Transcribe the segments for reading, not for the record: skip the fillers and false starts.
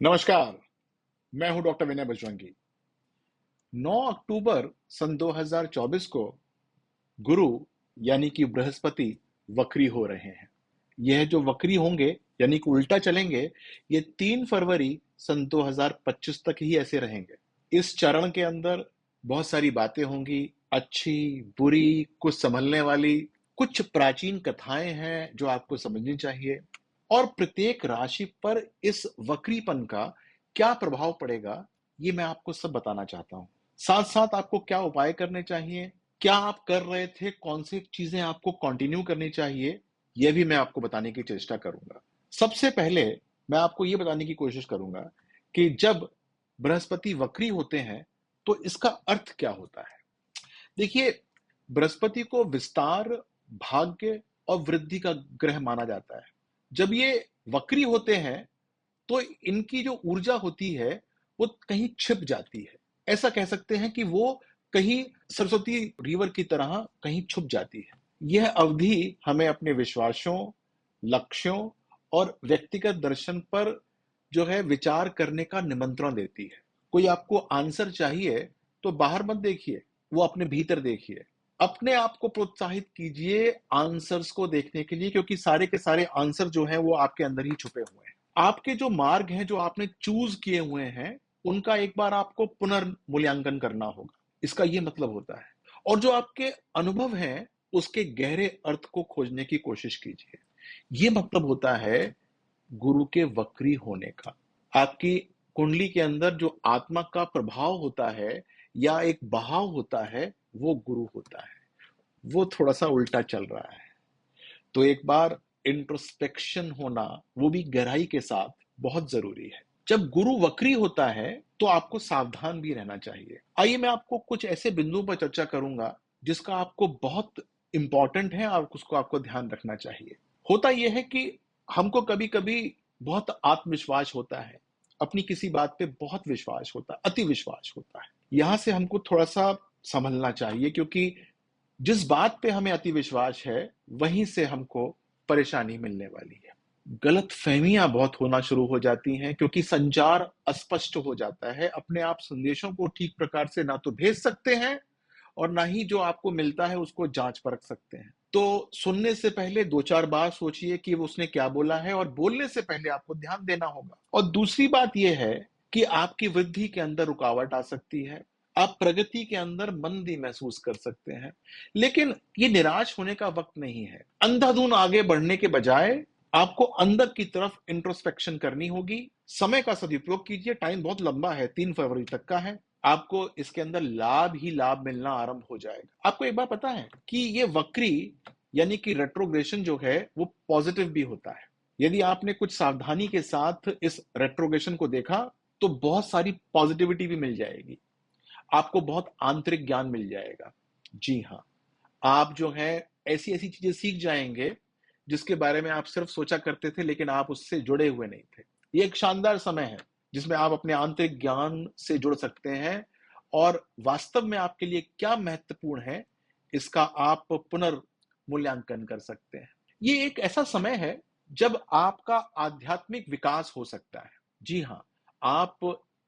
नमस्कार। मैं हूं डॉक्टर विनय बजरंगी। 9 अक्टूबर सन 2024 को गुरु यानी कि बृहस्पति वक्री हो रहे हैं। यह जो वक्री होंगे यानी कि उल्टा चलेंगे, ये 3 फरवरी सन 2025 तक ही ऐसे रहेंगे। इस चरण के अंदर बहुत सारी बातें होंगी, अच्छी बुरी, कुछ संभलने वाली, कुछ प्राचीन कथाएं हैं जो आपको समझनी चाहिए। और प्रत्येक राशि पर इस वक्रीपन का क्या प्रभाव पड़ेगा, ये मैं आपको सब बताना चाहता हूं। साथ साथ आपको क्या उपाय करने चाहिए, क्या आप कर रहे थे, कौन सी चीजें आपको कंटिन्यू करनी चाहिए, यह भी मैं आपको बताने की चेष्टा करूंगा। सबसे पहले मैं आपको यह बताने की कोशिश करूंगा कि जब बृहस्पति वक्री होते हैं तो इसका अर्थ क्या होता है। देखिए, बृहस्पति को विस्तार, भाग्य और वृद्धि का ग्रह माना जाता है। जब ये वक्री होते हैं तो इनकी जो ऊर्जा होती है वो कहीं छिप जाती है। ऐसा कह सकते हैं कि वो कहीं सरस्वती रिवर की तरह कहीं छुप जाती है। यह अवधि हमें अपने विश्वासों, लक्ष्यों और व्यक्तिगत दर्शन पर जो है विचार करने का निमंत्रण देती है। कोई आपको आंसर चाहिए तो बाहर मत देखिए, वो अपने भीतर देखिए। अपने आप को प्रोत्साहित कीजिए आंसर्स को देखने के लिए, क्योंकि सारे के सारे आंसर जो हैं वो आपके अंदर ही छुपे हुए हैं। आपके जो मार्ग हैं जो आपने चूज किए हुए हैं उनका एक बार आपको पुनर्मूल्यांकन करना होगा, इसका यह मतलब होता है। और जो आपके अनुभव हैं उसके गहरे अर्थ को खोजने की कोशिश कीजिए। यह मतलब होता है गुरु के वक्री होने का। आपकी कुंडली के अंदर जो आत्मा का प्रभाव होता है या एक बहाव होता है वो गुरु होता है। वो थोड़ा सा उल्टा चल रहा है, तो एक बार इंट्रोस्पेक्शन होना, वो भी गहराई के साथ, बहुत जरूरी है। जब गुरु वक्री होता है तो आपको सावधान भी रहना चाहिए। आइए मैं आपको कुछ ऐसे बिंदुओं पर चर्चा करूंगा जिसका आपको बहुत इंपॉर्टेंट है और उसको आपको ध्यान रखना चाहिए। होता यह है कि हमको कभी कभी बहुत आत्मविश्वास होता है, अपनी किसी बात पे बहुत विश्वास होता है, अति विश्वास होता है। यहां से हमको थोड़ा सा संभलना चाहिए, क्योंकि जिस बात पे हमें अति विश्वास है वहीं से हमको परेशानी मिलने वाली है। गलत फहमियां बहुत होना शुरू हो जाती हैं, क्योंकि संचार अस्पष्ट हो जाता है। अपने आप संदेशों को ठीक प्रकार से ना तो भेज सकते हैं और ना ही जो आपको मिलता है उसको जांच परख सकते हैं। तो सुनने से पहले 2-4 बार सोचिए कि वो उसने क्या बोला है, और बोलने से पहले आपको ध्यान देना होगा। और दूसरी बात यह है कि आपकी वृद्धि के अंदर रुकावट आ सकती है, आप प्रगति के अंदर मंदी महसूस कर सकते हैं। लेकिन ये निराश होने का वक्त नहीं है। अंधाधुंध आगे बढ़ने के बजाय आपको अंदर की तरफ इंट्रोस्पेक्शन करनी होगी। समय का सदुपयोग कीजिए, टाइम बहुत लंबा है, 3 फरवरी तक का है। आपको इसके अंदर लाभ ही लाभ मिलना आरंभ हो जाएगा। आपको एक बात पता है कि ये वक्री यानी कि रेट्रोग्रेशन जो है वो पॉजिटिव भी होता है। यदि आपने कुछ सावधानी के साथ इस रेट्रोग्रेशन को देखा तो बहुत सारी पॉजिटिविटी भी मिल जाएगी, आपको बहुत आंतरिक ज्ञान मिल जाएगा। जी हाँ, आप जो है ऐसी ऐसी चीजें सीख जाएंगे जिसके बारे में आप सिर्फ सोचा करते थे लेकिन आप उससे जुड़े हुए नहीं थे। ये एक शानदार समय है जिसमें आप अपने आंतरिक ज्ञान से जुड़ सकते हैं और वास्तव में आपके लिए क्या महत्वपूर्ण है इसका आप पुनर्मूल्यांकन कर सकते हैं। ये एक ऐसा समय है जब आपका आध्यात्मिक विकास हो सकता है। जी हाँ, आप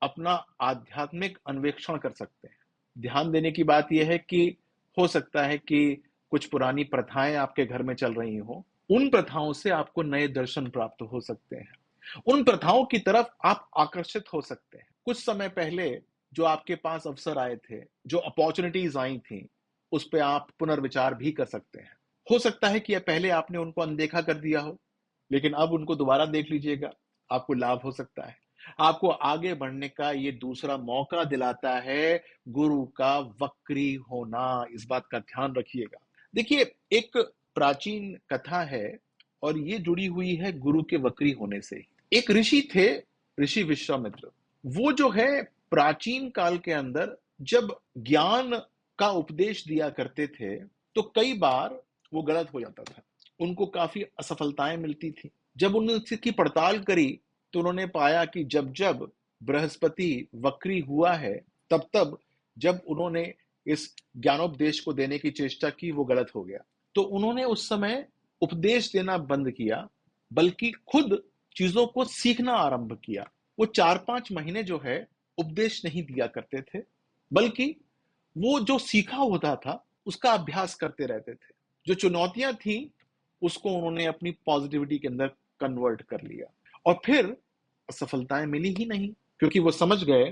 अपना आध्यात्मिक अन्वेषण कर सकते हैं। ध्यान देने की बात यह है कि हो सकता है कि कुछ पुरानी प्रथाएं आपके घर में चल रही हो, उन प्रथाओं से आपको नए दर्शन प्राप्त हो सकते हैं। उन प्रथाओं की तरफ आप आकर्षित हो सकते हैं। कुछ समय पहले जो आपके पास अवसर आए थे, जो अपॉर्चुनिटीज आई थी, उस पर आप पुनर्विचार भी कर सकते हैं। हो सकता है कि पहले आपने उनको अनदेखा कर दिया हो, लेकिन अब उनको दोबारा देख लीजिएगा, आपको लाभ हो सकता है। आपको आगे बढ़ने का ये दूसरा मौका दिलाता है गुरु का वक्री होना। इस बात का ध्यान रखिएगा। देखिए, एक प्राचीन कथा है और ये जुड़ी हुई है गुरु के वक्री होने से। एक ऋषि थे, ऋषि विश्वामित्र। वो जो है प्राचीन काल के अंदर जब ज्ञान का उपदेश दिया करते थे तो कई बार वो गलत हो जाता था, उनको काफी असफलताएं मिलती थी। जब उन्होंने इसकी पड़ताल करी तो उन्होंने पाया कि जब जब बृहस्पति वक्री हुआ है तब तब जब उन्होंने इस ज्ञानोपदेश को देने की चेष्टा की वो गलत हो गया। तो उन्होंने उस समय उपदेश देना बंद किया, बल्कि खुद चीजों को सीखना आरंभ किया। वो 4-5 महीने जो है उपदेश नहीं दिया करते थे, बल्कि वो जो सीखा होता था उसका अभ्यास करते रहते थे। जो चुनौतियां थी उसको उन्होंने अपनी पॉजिटिविटी के अंदर कन्वर्ट कर लिया और फिर सफलताएं मिली ही नहीं, क्योंकि वो समझ गए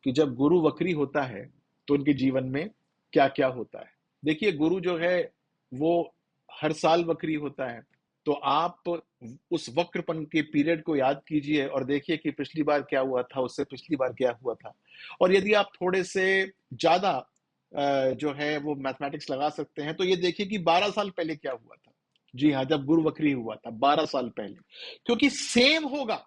कि जब गुरु वक्री होता है तो उनके जीवन में क्या क्या होता है। देखिए, गुरु जो है वो हर साल वक्री होता है, तो आप उस वक्रपन के पीरियड को याद कीजिए और देखिए कि पिछली बार क्या हुआ था, उससे पिछली बार क्या हुआ था। और यदि आप थोड़े से ज्यादा जो है वो मैथमेटिक्स लगा सकते हैं, तो ये देखिए कि 12 साल पहले क्या हुआ था। जी हाँ, जब गुरु वक्री हुआ था 12 साल पहले, क्योंकि सेम होगा,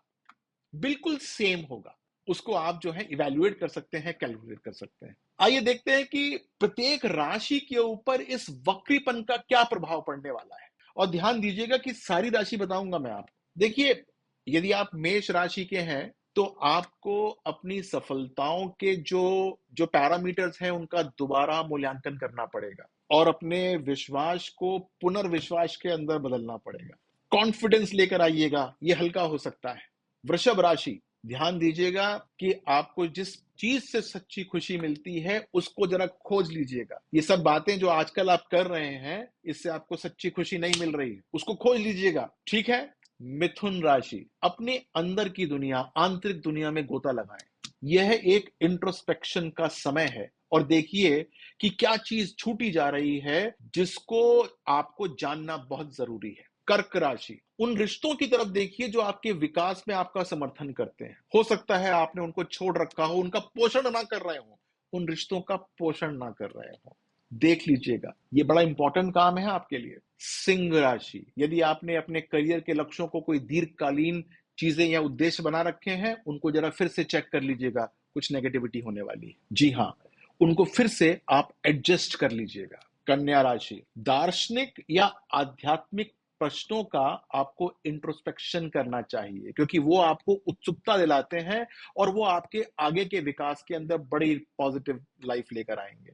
बिल्कुल सेम होगा। उसको आप जो है इवैल्यूएट कर सकते हैं, कैलकुलेट कर सकते हैं। आइए देखते हैं कि प्रत्येक राशि के ऊपर इस वक्रीपन का क्या प्रभाव पड़ने वाला है। और ध्यान दीजिएगा कि सारी राशि बताऊंगा मैं आपको। देखिए, यदि आप मेष राशि के हैं तो आपको अपनी सफलताओं के जो जो पैरामीटर्स हैं उनका दोबारा मूल्यांकन करना पड़ेगा और अपने विश्वास को पुनर्विश्वास के अंदर बदलना पड़ेगा। कॉन्फिडेंस लेकर आइएगा, ये हल्का हो सकता है। वृषभ राशि, ध्यान दीजिएगा कि आपको जिस चीज से सच्ची खुशी मिलती है उसको जरा खोज लीजिएगा। ये सब बातें जो आजकल आप कर रहे हैं, इससे आपको सच्ची खुशी नहीं मिल रही, उसको खोज लीजिएगा, ठीक है। मिथुन राशि, अपने अंदर की दुनिया, आंतरिक दुनिया में गोता लगाएं। यह एक इंट्रोस्पेक्शन का समय है और देखिए कि क्या चीज छूटी जा रही है जिसको आपको जानना बहुत जरूरी है। कर्क राशि, उन रिश्तों की तरफ देखिए जो आपके विकास में आपका समर्थन करते हैं। हो सकता है आपने उनको छोड़ रखा हो, उनका पोषण ना कर रहे हो, उन रिश्तों का पोषण ना कर रहे हो, देख लीजिएगा, ये बड़ा इंपॉर्टेंट काम है आपके लिए। सिंह राशि, यदि आपने अपने करियर के लक्ष्यों को कोई दीर्घकालीन चीजें या उद्देश्य बना रखे हैं, उनको जरा फिर से चेक कर लीजिएगा, कुछ नेगेटिविटी होने वाली है। जी हाँ, उनको फिर से आप एडजस्ट कर लीजिएगा। कन्या राशि, दार्शनिक या आध्यात्मिक प्रश्नों का आपको इंट्रोस्पेक्शन करना चाहिए, क्योंकि वो आपको उत्सुकता दिलाते हैं और वो आपके आगे के विकास के अंदर बड़ी पॉजिटिव लाइफ लेकर आएंगे।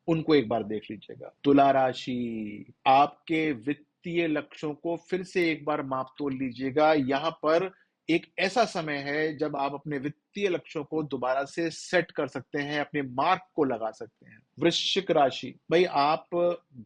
उनको एक बार देख लीजिएगा। तुला राशि, आपके वित्तीय लक्ष्यों को फिर से एक बार माप तोल लीजिएगा। यहां पर एक ऐसा समय है जब आप अपने वित्तीय लक्ष्यों को दोबारा से सेट कर सकते हैं, अपने मार्क को लगा सकते हैं। वृश्चिक राशि, भाई आप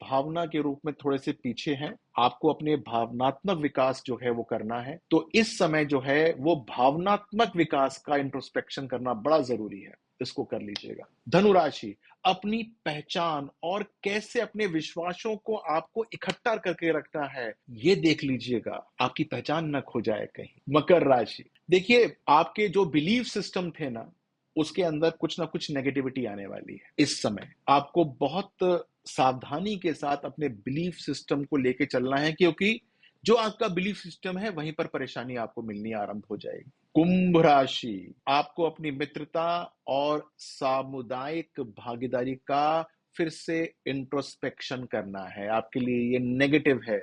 भावना के रूप में थोड़े से पीछे हैं, आपको अपने भावनात्मक विकास जो है वो करना है, तो इस समय जो है वो भावनात्मक विकास का इंट्रोस्पेक्शन करना बड़ा जरूरी है, इसको कर लीजिएगा। धनु राशि, अपनी पहचान और कैसे अपने विश्वासों को आपको इकट्ठा करके रखना है, ये देख लीजिएगा, आपकी पहचान न खो जाए कहीं। मकर राशि, देखिए आपके जो बिलीफ सिस्टम थे ना, उसके अंदर कुछ ना कुछ नेगेटिविटी आने वाली है। इस समय आपको बहुत सावधानी के साथ अपने बिलीफ सिस्टम को लेके चलना है, क्योंकि जो आपका बिलीफ सिस्टम है वहीं पर परेशानी आपको मिलनी आरंभ हो जाएगी। कुंभ राशि, आपको अपनी मित्रता और सामुदायिक भागीदारी का फिर से इंट्रोस्पेक्शन करना है। आपके लिए ये नेगेटिव है।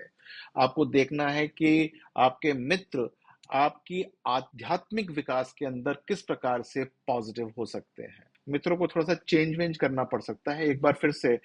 आपको देखना है कि आपके मित्र आपकी आध्यात्मिक विकास के अंदर किस प्रकार से पॉजिटिव हो सकते हैं। मित्रों को थोड़ा सा चेंज वेंज करना पड़ सकता है, एक बार फिर से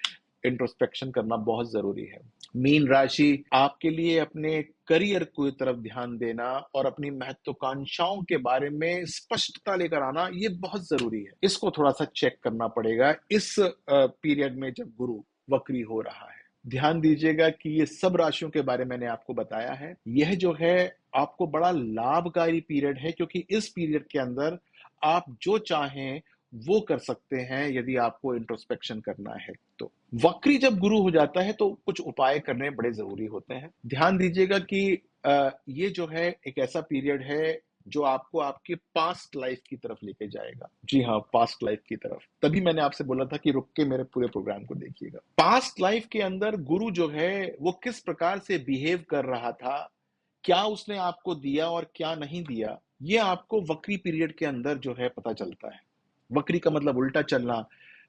इंट्रोस्पेक्शन करना बहुत जरूरी है। मीन राशि, आपके लिए अपने करियर की तरफ ध्यान देना और अपनी महत्वाकांक्षाओं के बारे में स्पष्टता लेकर आना, ये बहुत जरूरी है। इसको थोड़ा सा चेक करना पड़ेगा इस पीरियड में जब गुरु वक्री हो रहा है। ध्यान दीजिएगा कि ये सब राशियों के बारे में मैंने आपको बताया है। यह जो है आपको बड़ा लाभकारी पीरियड है, क्योंकि इस पीरियड के अंदर आप जो चाहें वो कर सकते हैं यदि आपको इंट्रोस्पेक्शन करना है तो। वक्री जब गुरु हो जाता है तो कुछ उपाय करने बड़े जरूरी होते हैं। ध्यान दीजिएगा कि ये जो है एक ऐसा पीरियड है जो आपको आपके पास्ट लाइफ की तरफ लेके जाएगा। जी हाँ, पास्ट लाइफ की तरफ। तभी मैंने आपसे बोला था कि रुक के मेरे पूरे प्रोग्राम को देखिएगा। पास्ट लाइफ के अंदर गुरु जो है वो किस प्रकार से बिहेव कर रहा था, क्या उसने आपको दिया और क्या नहीं दिया, ये आपको वक्री पीरियड के अंदर जो है पता चलता है। वक्री का मतलब उल्टा चलना,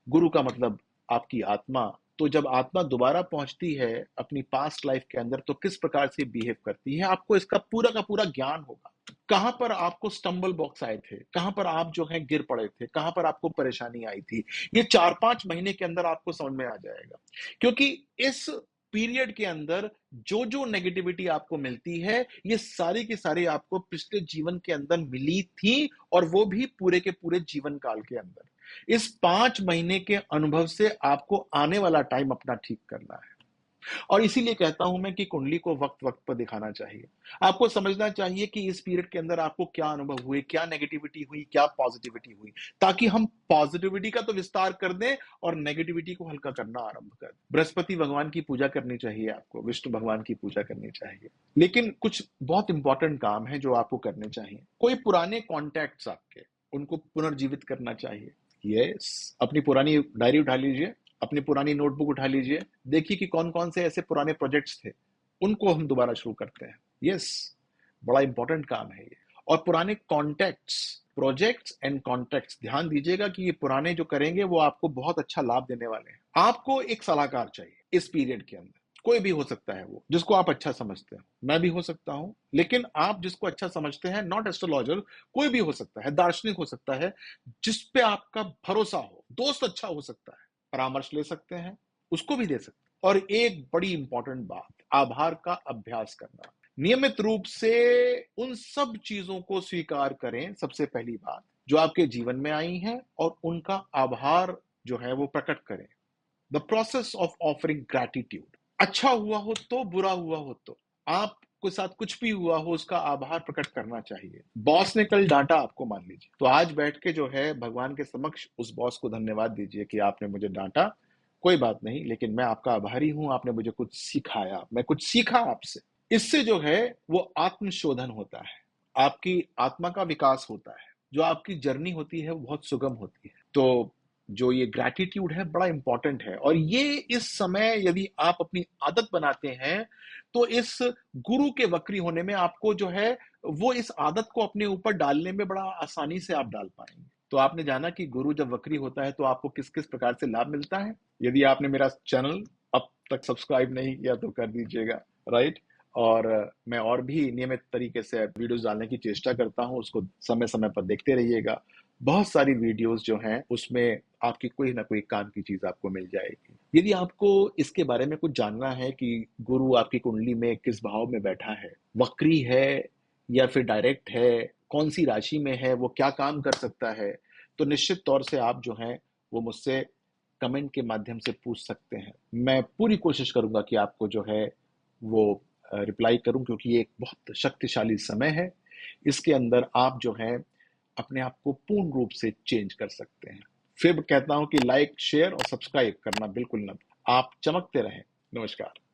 गुरु का मतलब आपकी आत्मा। तो जब आत्मा दोबारा पहुंचती है अपनी पास्ट लाइफ के अंदर तो किस प्रकार से बिहेव करती है, आपको इसका पूरा का पूरा ज्ञान होगा। कहां पर आपको स्टम्बल बॉक्स आए थे, कहां पर आप जो है गिर पड़े थे, कहां पर आपको परेशानी आई थी, ये 4-5 महीने के अंदर आपको समझ में आ जाएगा। क्योंकि इस पीरियड के अंदर जो जो नेगेटिविटी आपको मिलती है, ये सारी की सारी आपको पिछले जीवन के अंदर मिली थी, और वो भी पूरे के पूरे जीवन काल के अंदर। इस 5 महीने के अनुभव से आपको आने वाला टाइम अपना ठीक करना है। और इसीलिए कहता हूं मैं कि कुंडली को वक्त वक्त पर दिखाना चाहिए। आपको समझना चाहिए कि इस पीरियड के अंदर आपको क्या अनुभव हुए, क्या नेगेटिविटी हुई, क्या पॉजिटिविटी हुई, ताकि हम पॉजिटिविटी का तो विस्तार कर दें और नेगेटिविटी को हल्का करना आरंभ कर दें। बृहस्पति भगवान की पूजा करनी चाहिए, आपको विष्णु भगवान की पूजा करनी चाहिए। लेकिन कुछ बहुत इंपॉर्टेंट काम है जो आपको करने चाहिए। कोई पुराने कॉन्टैक्ट्स आपके, उनको पुनर्जीवित करना चाहिए। यस, अपनी पुरानी डायरी उठा लीजिए, अपनी पुरानी नोटबुक उठा लीजिए, देखिए कि कौन कौन से ऐसे पुराने प्रोजेक्ट्स थे, उनको हम दोबारा शुरू करते हैं। यस, बड़ा इंपॉर्टेंट काम है ये। और पुराने कॉन्टेक्ट्स, प्रोजेक्ट्स एंड कॉन्टेक्ट्स, ध्यान दीजिएगा कि ये पुराने जो करेंगे वो आपको बहुत अच्छा लाभ देने वाले हैं। आपको एक सलाहकार चाहिए इस पीरियड के अंदर, कोई भी हो सकता है वो, जिसको आप अच्छा समझते हैं। मैं भी हो सकता हूं, लेकिन आप जिसको अच्छा समझते हैं, नॉट एस्ट्रोलॉजर, कोई भी हो सकता है, दार्शनिक हो सकता है, जिस पे आपका भरोसा हो, दोस्त अच्छा हो सकता है, परामर्श ले सकते हैं, उसको भी दे सकते हैं। और एक बड़ी इंपॉर्टेंट बात, आभार का अभ्यास करना। नियमित रूप से उन सब चीजों को स्वीकार करें, सबसे पहली बात, जो आपके जीवन में आई हैं, और उनका आभार जो है वो प्रकट करें। The process of offering gratitude. अच्छा हुआ हो तो, बुरा हुआ हो तो, आपके साथ कुछ भी हुआ हो, उसका आभार प्रकट करना चाहिए। बॉस ने कल डांटा आपको, मान लीजिए, तो आज बैठ के जो है भगवान के समक्ष उस बॉस को धन्यवाद दीजिए कि आपने मुझे डांटा, कोई बात नहीं, लेकिन मैं आपका आभारी हूं, आपने मुझे कुछ सिखाया, मैं कुछ सीखा आपसे। इससे जो है वो आत्मशोधन होता है, आपकी आत्मा का विकास होता है, जो आपकी जर्नी होती है वो बहुत सुगम होती है। तो जो ये ग्रैटिट्यूड है बड़ा इंपॉर्टेंट है, और ये इस समय यदि आप अपनी आदत बनाते हैं, तो इस गुरु के वक्री होने में आपको जो है वो इस आदत को अपने ऊपर डालने में बड़ा आसानी से आप डाल पाएंगे। तो आपने जाना कि गुरु जब वक्री होता है तो आपको किस किस प्रकार से लाभ मिलता है। यदि आपने मेरा चैनल अब तक सब्सक्राइब नहीं किया तो कर दीजिएगा, राइट। और मैं और भी नियमित तरीके से वीडियोस डालने की चेष्टा करता हूं, उसको समय समय पर देखते रहिएगा। बहुत सारी वीडियोस जो हैं उसमें आपकी कोई ना कोई काम की चीज आपको मिल जाएगी। यदि आपको इसके बारे में कुछ जानना है कि गुरु आपकी कुंडली में किस भाव में बैठा है, वक्री है या फिर डायरेक्ट है, कौन सी राशि में है, वो क्या काम कर सकता है, तो निश्चित तौर से आप जो है वो मुझसे कमेंट के माध्यम से पूछ सकते हैं। मैं पूरी कोशिश करूंगा कि आपको जो है वो रिप्लाई करूं, क्योंकि ये एक बहुत शक्तिशाली समय है। इसके अंदर आप जो है अपने आप को पूर्ण रूप से चेंज कर सकते हैं। फिर कहता हूं कि लाइक, शेयर और सब्सक्राइब करना बिल्कुल ना, आप चमकते रहें। नमस्कार।